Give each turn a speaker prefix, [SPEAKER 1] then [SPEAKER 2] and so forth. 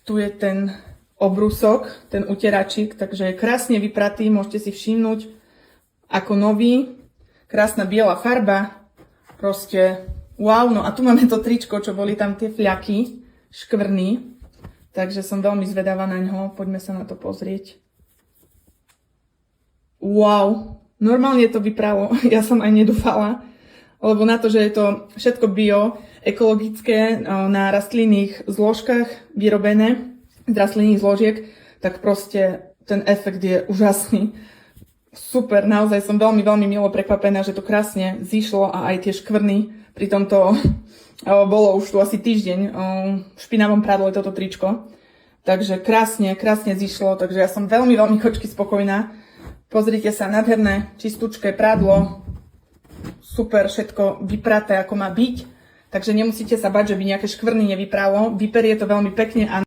[SPEAKER 1] Tu je ten obrusok, ten utieračík, takže je krásne vypratý, môžete si všimnúť ako nový. Krásna biela farba, proste wow. No a tu máme to tričko, čo boli tam tie fľaky, škvrny, takže som veľmi zvedavá na ňo, poďme sa na to pozrieť. Wow, normálne to vypralo, ja som aj nedúfala, lebo na to, že je to všetko bio, ekologické, na rastlinných zložkách vyrobené, z rastlinných zložiek, tak proste ten efekt je úžasný. Super, naozaj som veľmi, veľmi milo prekvapená, že to krásne zišlo a aj tie škvrny, pri tomto bolo už tu asi týždeň v špinavom prádle toto tričko. Takže krásne, krásne zišlo, takže ja som veľmi, veľmi kočky spokojná. Pozrite sa, nádherné, čistúčké prádlo, super, všetko vypraté ako má byť. Takže nemusíte sa bať, že by nejaké škvrny nevypralo. Vyperie to veľmi pekne a